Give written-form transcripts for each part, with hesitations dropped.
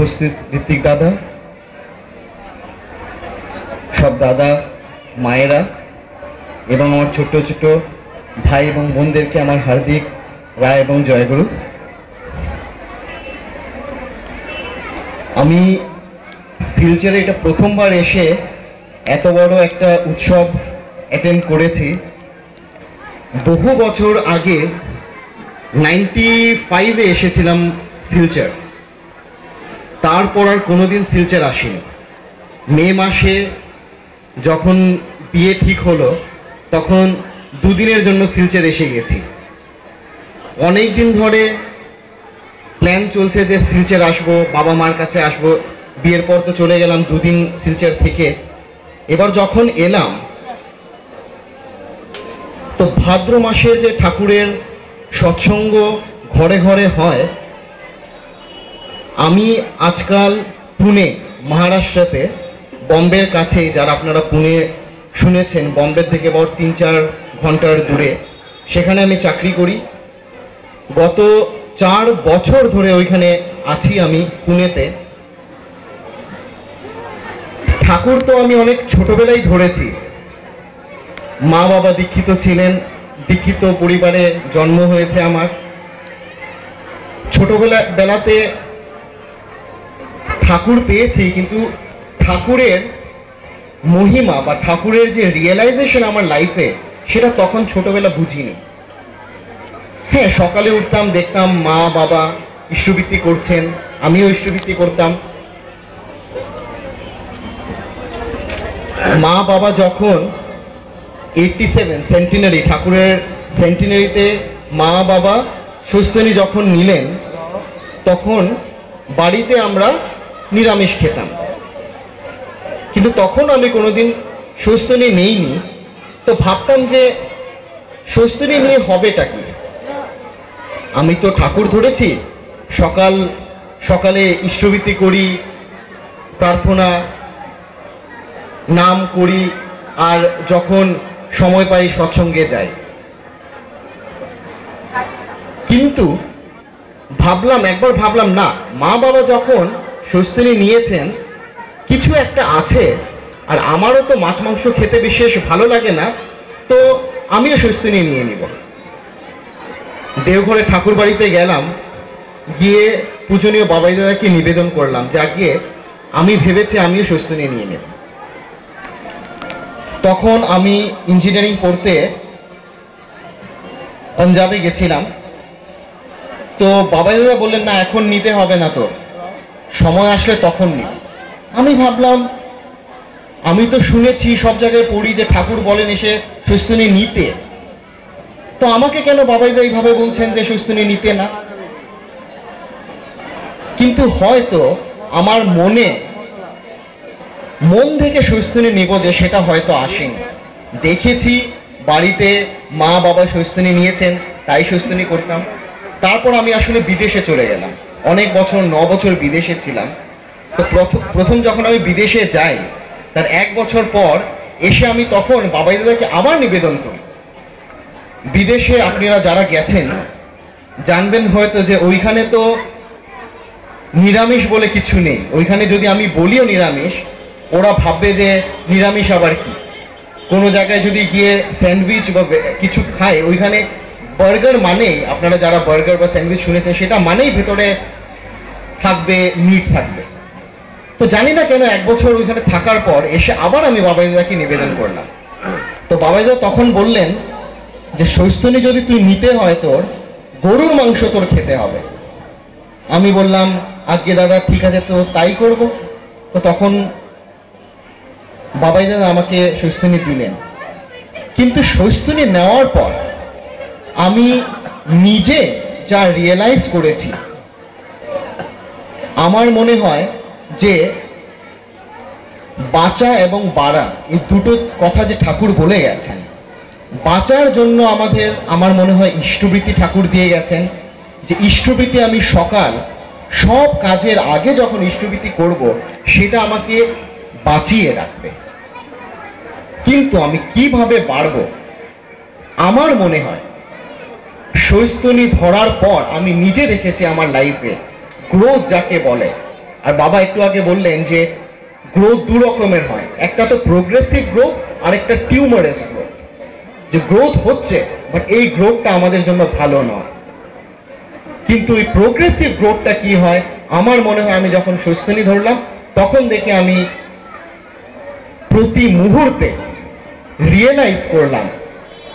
উপস্থিত ঋত্বিক দাদা, সব দাদা মায়েরা এবং আমার ছোট্ট ছোট্ট ভাই এবং বোনদেরকে আমার হার্দিক রায় এবং জয়গুরু। আমি শিলচরে এটা প্রথমবার এসে এত বড় একটা উৎসব অ্যাটেন্ড করেছি। বহু বছর আগে 95-এ এসেছিলাম শিলচর, তারপর আর কোনোদিন শিলচর আসিনি। মে মাসে যখন বিয়ে ঠিক হলো তখন দুদিনের জন্য শিলচর এসে গেছি। অনেক দিন ধরে প্ল্যান চলছে যে শিলচর আসবো, বাবা মার কাছে আসবো। বিয়ের পর তো চলে গেলাম দুদিন শিলচর থেকে। এবার যখন এলাম তো ভাদ্র মাসের যে ঠাকুরের সৎসঙ্গ ঘরে ঘরে হয়, আমি আজকাল পুনে মহারাষ্ট্রতে, বম্বের কাছে, যারা আপনারা পুনে শুনেছেন, বম্বের থেকে বড় 3-4 ঘন্টার দূরে, সেখানে আমি চাকরি করি। গত 4 বছর ধরে ওইখানে আছি আমি পুনেতে। ঠাকুর তো আমি অনেক ছোটবেলায় ধরেছি। মা বাবা দীক্ষিত ছিলেন, দীক্ষিত পরিবারে জন্ম হয়েছে আমার। ছোটবেলাতে ঠাকুর পেয়েছি, কিন্তু ঠাকুরের মহিমা বা ঠাকুরের যে রিয়েলাইজেশন আমার লাইফে, সেটা তখন ছোটবেলা বুঝিনি। হ্যাঁ, সকালে উঠতাম, দেখতাম মা বাবা ইষ্টবৃত্তি করছেন, আমিও ইষ্টবৃত্তি করতাম। মা বাবা যখন 87 সেন্টিনারি, ঠাকুরের সেন্টিনারিতে মা বাবা সুস্থনি যখন নিলেন, তখন বাড়িতে আমরা নিরামিষ খেতাম। কিন্তু তখন আমি কোনোদিন সুস্থনি নেইনি। তো ভাবতাম যে সুস্থনি নিয়ে হবেটা কি? আমি তো ঠাকুর ধরেছি, সকালে ইষ্টবৃত্তি করি, প্রার্থনা নাম করি, আর যখন সময় পাই সৎসঙ্গে যাই। কিন্তু একবার ভাবলাম না, মা বাবা যখন সুস্থনি নিয়েছেন, কিছু একটা আছে। আর আমারও তো মাছ মাংস খেতে বিশেষ ভালো লাগে না, তো আমিও সুস্থনি নিয়ে নিব। দেওঘরে ঠাকুর বাড়িতে গেলাম, গিয়ে পূজনীয় বাবাই দাদাকে নিবেদন করলাম যে আগে আমি ভেবেছি আমিও সুস্থনি নিয়ে নেব। তখন আমি ইঞ্জিনিয়ারিং পড়তে পাঞ্জাবে গেছিলাম। তো বাবাই দাদা বললেন, না এখন নিতে হবে না, তো সময় আসলে তখন নি। আমি ভাবলাম, আমি তো শুনেছি, সব জায়গায় পড়ি যে ঠাকুর বলেন এসে সুস্থনি নিতে, তো আমাকে কেন বাবাইদা এইভাবে বলছেন যে সুস্থনি নিতে না? কিন্তু হয়তো আমার মন থেকে সুস্থনি নিব যে সেটা হয়তো আসেনি। দেখেছি বাড়িতে মা বাবা সুস্থনি নিয়েছেন, তাই সুস্থনি করতাম। তারপর আমি আসলে বিদেশে চলে গেলাম, অনেক বছর, 9 বছর বিদেশে ছিলাম। তো প্রথম যখন আমি বিদেশে যাই, তার 1 বছর পর এসে আমি তখন বাবাই দাদাকে আবার নিবেদন করি। বিদেশে আপনারা যারা গেছেন জানবেন হয়তো যে ওইখানে তো নিরামিষ বলে কিছু নেই। ওইখানে যদি আমি বলিও নিরামিষ, ওরা ভাববে যে নিরামিষ আবার কি। কোনো জায়গায় যদি গিয়ে স্যান্ডউইচ বা কিছু খায়, ওইখানে বার্গার মানেই, আপনারা যারা বার্গার বা স্যান্ডউইচ শুনেছেন, সেটা মানেই ভেতরে থাকবে মিট থাকবে। তো জানি না কেন 1 বছর ওইখানে থাকার পর এসে আবার আমি বাবাই দাদাকে নিবেদন করলাম। তো বাবাই দাদা তখন বললেন যে সুস্থনি যদি তুই নিতে হয়, তোর গরুর মাংস তোর খেতে হবে। আমি বললাম, আজ্ঞে দাদা ঠিক আছে, তো তাই করব। তো তখন বাবাই দাদা আমাকে সুস্থনি দিলেন। কিন্তু সুস্থনি নেওয়ার পর আমি নিজে যা রিয়েলাইজ করেছি, আমার মনে হয় যে বাঁচা এবং বাড়া, এই দুটো কথা যে ঠাকুর বলে গেছেন, বাঁচার জন্য আমার মনে হয় ইষ্টবৃত্তি ঠাকুর দিয়ে গেছেন। যে ইষ্টবৃত্তি আমি সব কাজের আগে যখন ইষ্টবৃত্তি করব, সেটা আমাকে বাঁচিয়ে রাখবে। কিন্তু আমি কিভাবে বাড়ব, আমার মনে হয় সুস্থনি ধরার পর আমি নিজে দেখেছি আমার লাইফে গ্রোথ যাকে বলে, আর বাবা একটু আগে বললেন যে গ্রোথ দু রকমের হয়, একটা তো প্রোগ্রেসিভ গ্রোথ আর একটা টিউমারাস গ্রোথ। যে গ্রোথ হচ্ছে বাট এই গ্রোথটা আমাদের জন্য ভালো নয়। কিন্তু এই প্রোগ্রেসিভ গ্রোথটা কি হয়, আমার মনে হয় আমি যখন সুস্থনি ধরলাম তখন দেখে আমি প্রতি মুহূর্তে রিয়েলাইজ করলাম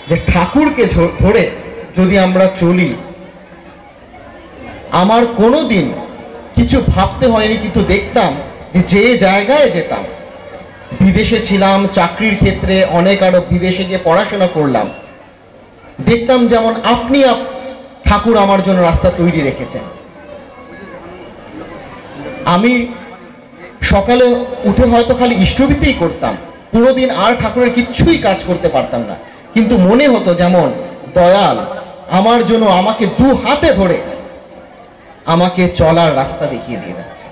যে ঠাকুরকে ধরে যদি আমরা চলি, আমার কোনো দিন কিছু ভাবতে হয়নি, কিন্তু দেখতাম যে জায়গায় যেতাম, বিদেশে ছিলাম চাকরির ক্ষেত্রে, অনেক আরো বিদেশে গিয়ে পড়াশোনা করলাম, দেখতাম যেমন আপনি ঠাকুর আমার জন্য রাস্তা তৈরি রেখেছেন। আমি সকালে উঠে হয়তো খালি ইষ্টভীতিই করতাম, পুরো দিন আর ঠাকুরের কিচ্ছুই কাজ করতে পারতাম না, কিন্তু মনে হতো যেমন দয়াল আমার জন্য আমাকে দু হাতে ধরে আমাকে চলার রাস্তা দেখিয়ে দিয়ে যাচ্ছে।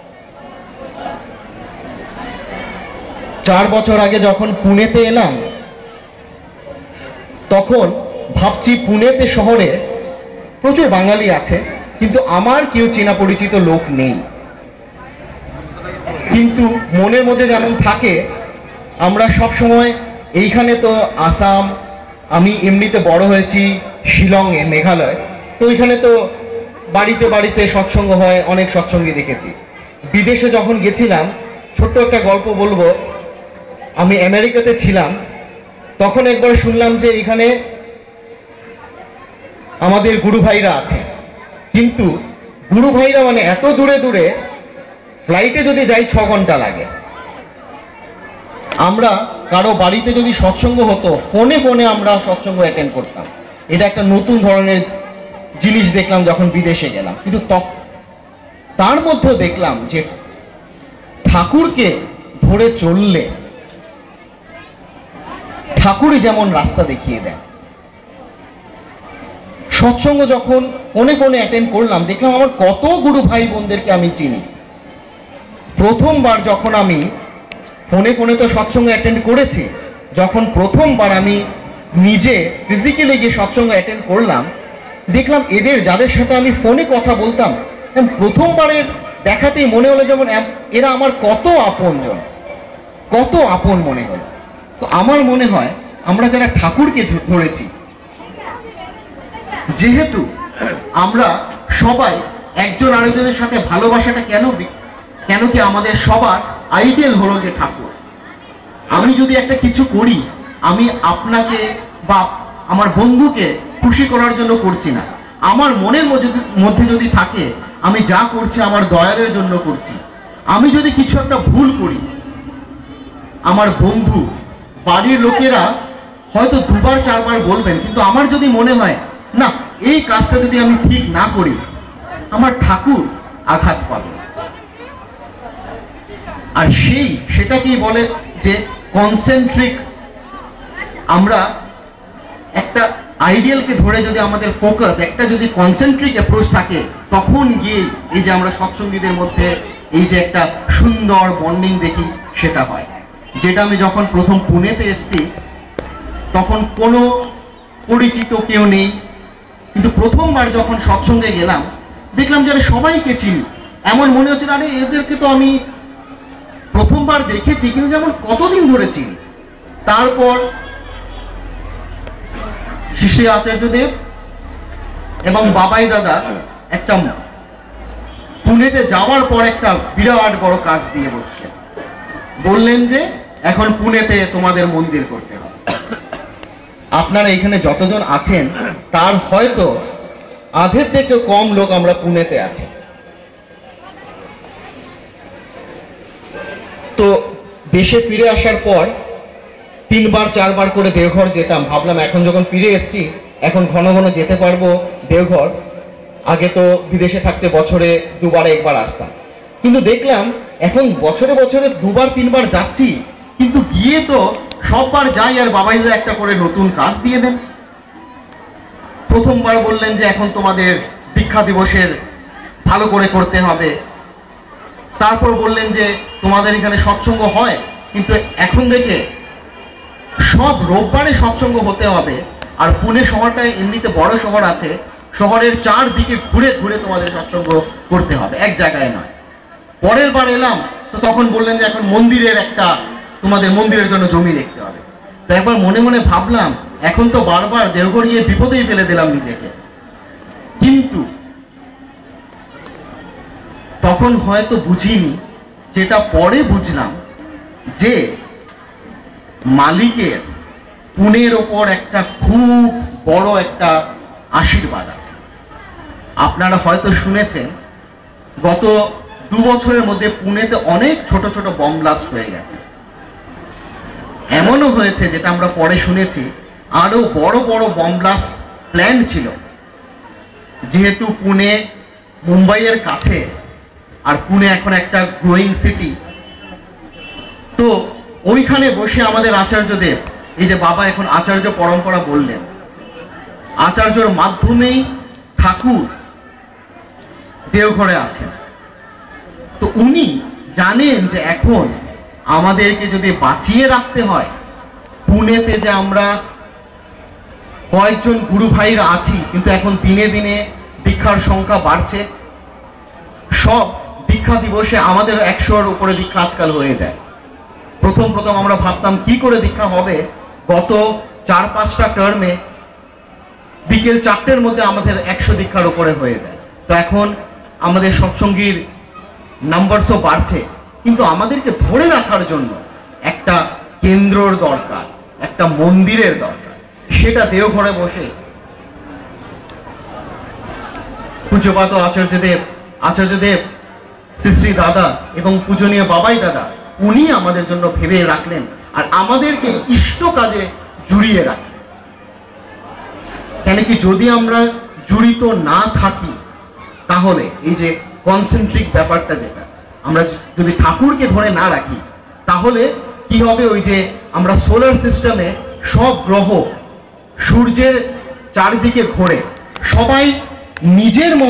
4 বছর আগে যখন পুনেতে এলাম তখন ভাবছি পুনেতে শহরে প্রচুর বাঙালি আছে, কিন্তু আমার কেউ চেনা পরিচিত লোক নেই। কিন্তু মনের মধ্যে যেমন থাকে, আমরা সব সময় এইখানে তো আসাম, আমি এমনিতে বড় হয়েছি শিলংয়ে, মেঘালয়, তো ওইখানে তো বাড়িতে বাড়িতে সৎসঙ্গ হয়, অনেক সৎসঙ্গী দেখেছি। বিদেশে যখন গেছিলাম, ছোট্ট একটা গল্প বলবো, আমি আমেরিকাতে ছিলাম, তখন একবার শুনলাম যে এখানে আমাদের গুরু ভাইরা আছে, কিন্তু গুরু ভাইরা মানে এত দূরে দূরে, ফ্লাইটে যদি যাই 6 ঘন্টা লাগে। আমরা কারো বাড়িতে যদি সৎসঙ্গ হতো, ফোনে ফোনে আমরা সৎসঙ্গ অ্যাটেন্ড করতাম। এটা একটা নতুন ধরনের জিনিস দেখলাম যখন বিদেশে গেলাম। কিন্তু তার মধ্যে দেখলাম যে ঠাকুরকে ধরে চললে ঠাকুরই যেমন রাস্তা দেখিয়ে দেন। সৎসঙ্গ যখন ফোনে ফোনে অ্যাটেন্ড করলাম, দেখলাম আমার কত গুরু ভাই বোনদেরকে আমি চিনি। প্রথমবার যখন আমি ফোনে ফোনে তো সৎসঙ্গ অ্যাটেন্ড করেছি, যখন প্রথমবার আমি নিজে ফিজিক্যালি গিয়ে সৎসঙ্গ অ্যাটেন্ড করলাম, দেখলাম এদের যাদের সাথে আমি ফোনে কথা বলতাম, প্রথমবারের দেখাতেই মনে হলো যেমন এরা আমার কত আপনজন, কত আপন মনে হলো। তো আমার মনে হয় আমরা যারা ঠাকুরকে ধরেছি, যেহেতু আমরা সবাই একজন আরেকজনের সাথে ভালোবাসাটা কেন কি আমাদের সবার আইডিয়াল হলো যে ঠাকুর। আমি যদি একটা কিছু করি, আমি আপনাকে বা আমার বন্ধুকে খুশি করার জন্য করছি না, আমার মনের মধ্যে যদি থাকে আমি যা করছি আমার দয়ালের জন্য করছি। আমি যদি কিছু একটা ভুল করি, আমার বন্ধু বাড়ির লোকেরা হয়তো 2বার 4বার বলবেন, কিন্তু আমার যদি মনে হয় না এই কাজটা যদি আমি ঠিক না করি, আমার ঠাকুর আঘাত পাবে। আর সেটাকেই বলে যে কনসেন্ট্রিক। আমরা একটা আইডিয়ালকে ধরে যদি আমাদের ফোকাস একটা যদি কনসেন্ট্রিক অ্যাপ্রোচ থাকে, তখন গিয়ে এই যে আমরা সৎসঙ্গীদের মধ্যে এই যে একটা সুন্দর বন্ডিং দেখি, সেটা হয়। যেটা আমি যখন প্রথম পুনেতে এসেছি তখন কোনো পরিচিত কেউ নেই, কিন্তু প্রথমবার যখন সৎসঙ্গে গেলাম দেখলাম যে সবাইকে চিনি। এমন মনে হচ্ছে আরে এদেরকে তো আমি প্রথমবার দেখেছি, কিন্তু যেমন কতদিন ধরে চিনি। তারপর শ্রী আচার্যদেব এবং বাবাই দাদা একটা পুনেতে যাওয়ার পর একটা বিরাট বড় কাজ দিয়ে বসলেন, বললেন যে এখন পুনেতে তোমাদের মন্দির করতে হবে। আপনারা এখানে যতজন আছেন তার হয়তো আধের থেকে কম লোক আমরা পুনেতে আছি। তো দেশে ফিরে আসার পর 3বার 4বার করে দেওঘর যেতাম। ভাবলাম এখন যখন ফিরে এসেছি এখন ঘন ঘন যেতে পারবো দেওঘর। আগে তো বিদেশে থাকতে বছরে 2বার 1বার আসতাম, কিন্তু দেখলাম এখন বছরে বছরে 2বার 3বার যাচ্ছি, কিন্তু গিয়ে তো সববার যাই আর বাবাইদা একটা করে নতুন কাজ দিয়ে দেন। প্রথমবার বললেন যে এখন তোমাদের দীক্ষা দিবসের ভালো করে করতে হবে, তারপর বললেন যে তোমাদের এখানে সৎসঙ্গ হয়, কিন্তু এখন দেখে সব রোববারে সৎসঙ্গ হতে হবে। আর পুনে শহরটা এমনিতে বড় শহর আছে, শহরের 4 দিকে ঘুরে ঘুরে তোমাদের সৎসঙ্গ করতে হবে, এক জায়গায় নয়। পরের বার এলাম তো তখন বললেন যে এখন মন্দিরের একটা তোমাদের মন্দিরের জন্য জমি দেখতে হবে। তো একবার মনে মনে ভাবলাম এখন তো বারবার দেওঘর গিয়ে বিপদেই ফেলে দিলাম নিজেকে। কিন্তু তখন হয়তো বুঝিনি, যেটা পরে বুঝলাম যে মালিকের পুনের ওপর একটা খুব বড় একটা আশীর্বাদ আছে। আপনারা হয়তো শুনেছেন গত 2 বছরের মধ্যে পুনেতে অনেক ছোট ছোট বম ব্লাস্ট হয়ে গেছে। এমনও হয়েছে, যেটা আমরা পরে শুনেছি, আরো বড় বড় বম ব্লাস্ট প্ল্যান ছিল। যেহেতু পুনে মুম্বাইয়ের কাছে, আর পুনে এখন একটা গ্রোয়িং সিটি, তো ওইখানে বসে আমাদের আচার্যদেব, এই যে বাবা এখন আচার্য পরম্পরা বললেন, আচার্যর মাধ্যমেই ঠাকুর দেওঘরে আছেন। তো উনি জানেন যে এখন আমাদেরকে যদি বাঁচিয়ে রাখতে হয়, পুনেতে যে আমরা কয়েকজন গুরু ভাইরা আছি, কিন্তু এখন দিনে দিনে দীক্ষার সংখ্যা বাড়ছে। সব দীক্ষা দিবসে আমাদের 100-এর উপরে দীক্ষা আজকাল হয়ে যায়। প্রথম আমরা ভাবতাম কি করে দীক্ষা হবে, গত 4-5টা টার্মে বিকেল 4টের মধ্যে আমাদের 100 দীক্ষার উপরে হয়ে যায়। তো এখন আমাদের সৎসঙ্গীর নাম্বারসও বাড়ছে, কিন্তু আমাদেরকে ধরে রাখার জন্য একটা কেন্দ্রর দরকার, একটা মন্দিরের দরকার। সেটা দেওঘরে বসে পূজ্যপাত আচার্যদেব শ্রী শ্রী দাদা এবং পূজনীয় বাবাই দাদা, উনি আমাদের জন্য ভেবে রাখলেন আর আমাদেরকে ইষ্ট কাজে জুড়িয়ে রাখলেন। কেন কি, যদি আমরা জড়িত না থাকি তাহলে এই যে কনসেন্ট্রিক ব্যাপারটা, যেটা আমরা যদি ঠাকুরকে ধরে না রাখি, তাহলে কি হবে, ওই যে আমরা সোলার সিস্টেমে সব গ্রহ সূর্যের চারিদিকে ঘোরে, সবাই নিজের